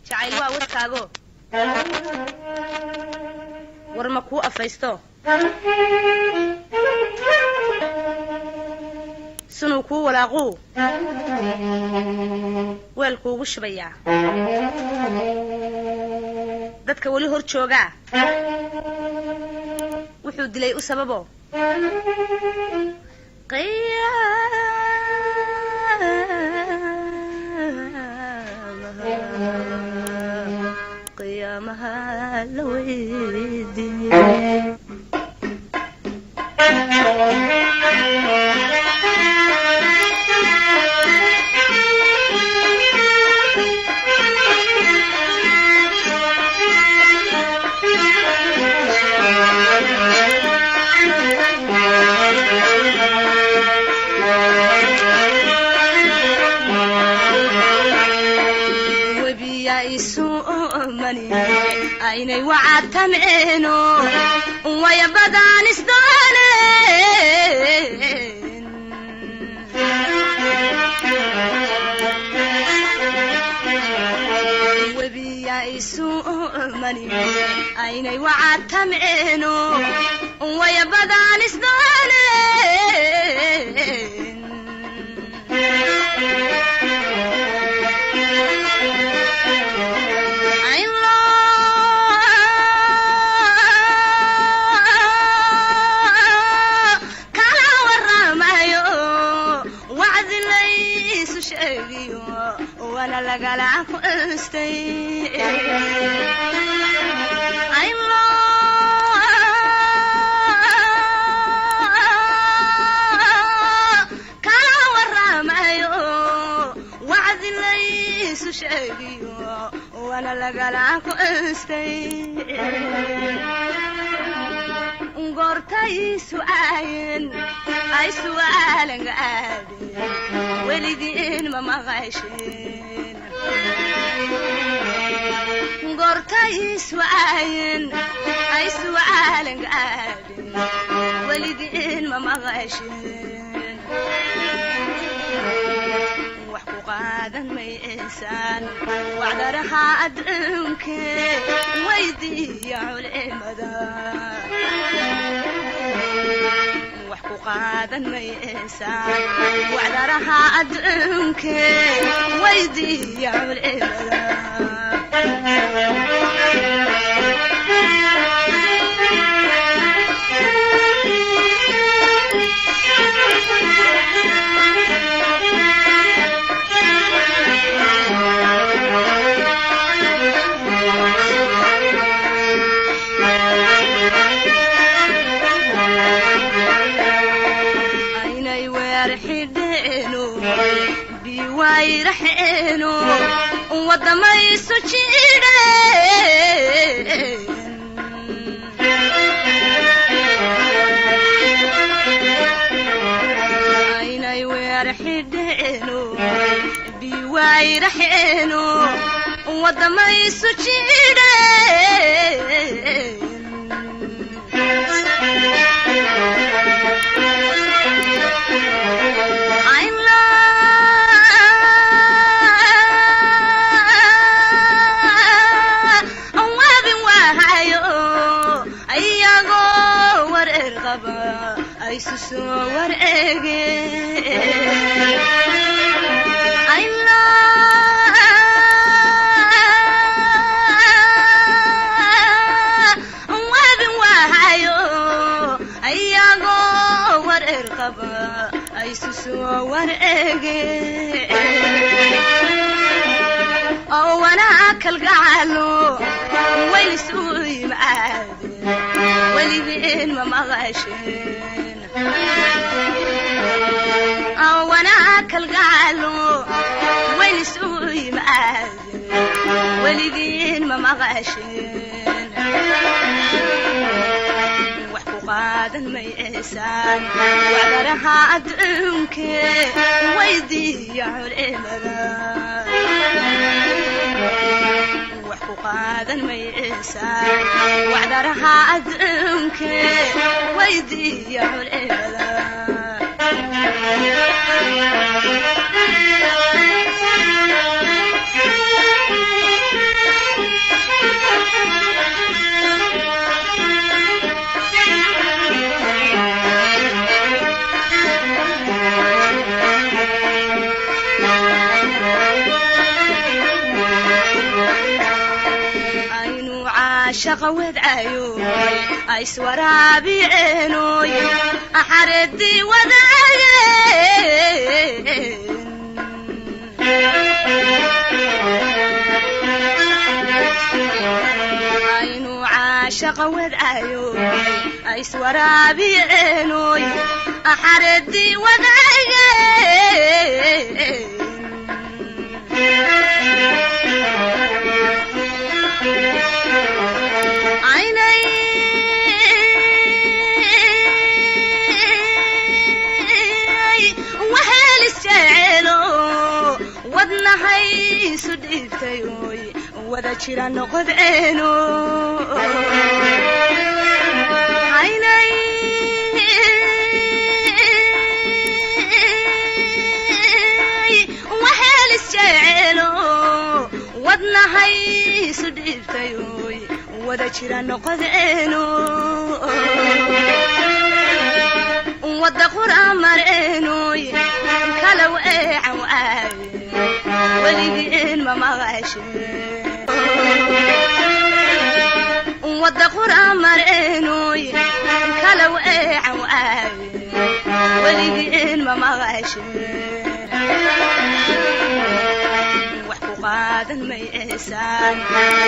jacayl waa wadkaago war ma kuu afaysto sunuu kuu walaaquu weel kuugu shubayaa dadka weli hor joogaa wuxuu dilay u sababo qiyaamaha la weydiiyey aynay wacadtameeno waya badaan isdooneen webiya isu mani aynay wacadtameeno waya badaan isdooneen وانا لقلع كستي كلا ورامايو وعد ليس شيء وانا لقلع كستي قرتي سؤالين اي سؤال قادي ولدين ما مغاشين قرتي سؤالين اي سؤال قادي ولدين ما مغاشين وحقوق هذا الميسان وعذرها أدرمك ويضيع العمدان وحقوق هذا الميسان وعذرها أدرمك ويضيع العمدان ويرحينو ودما يسوشيدين عيني ويرحينو بيويرحينو ودما يسوشيدين ay susowar ege ayla wabin wahayo ayago war erqaba ay susowar ege oo wana kalgacalo waysuuy maade ولدين ما مغاشين وانا اكل قالوا وين سوي مآذن ولدين ما مغاشين وحقوق هذا الميسان وعذرها أدرمك ويضيع العمران وحقوق هذا الميسان وعذرها أدرمك ويضيع العمران caashaqa wadcayo ayswaraabiceenoy axareedii wadaageen aynu caashaqa wadcayo ayswaraabiceenoy axareedii wadaageen wadnahaysu dhiibtayoy wada jira noqodeeno aynay waheel isjeceelo wadnahaysu dhiibtayoy wada jira noqodeeno wada qura mareenoy kalaw eecan waaye weligeen ma maqasheen wada qura mareenoy kalaw eecan waaye weligeen ma maqasheen wax ku qaadan maysaan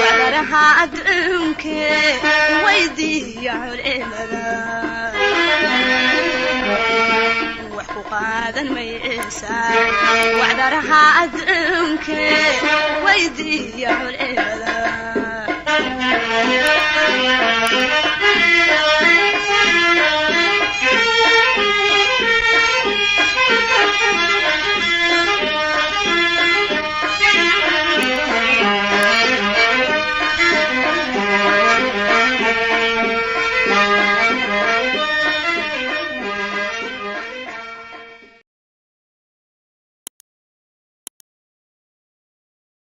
wacdaraha adduunkee weydiiya culimada قادن ميسان وعذرها أدمك ويدي يا الإله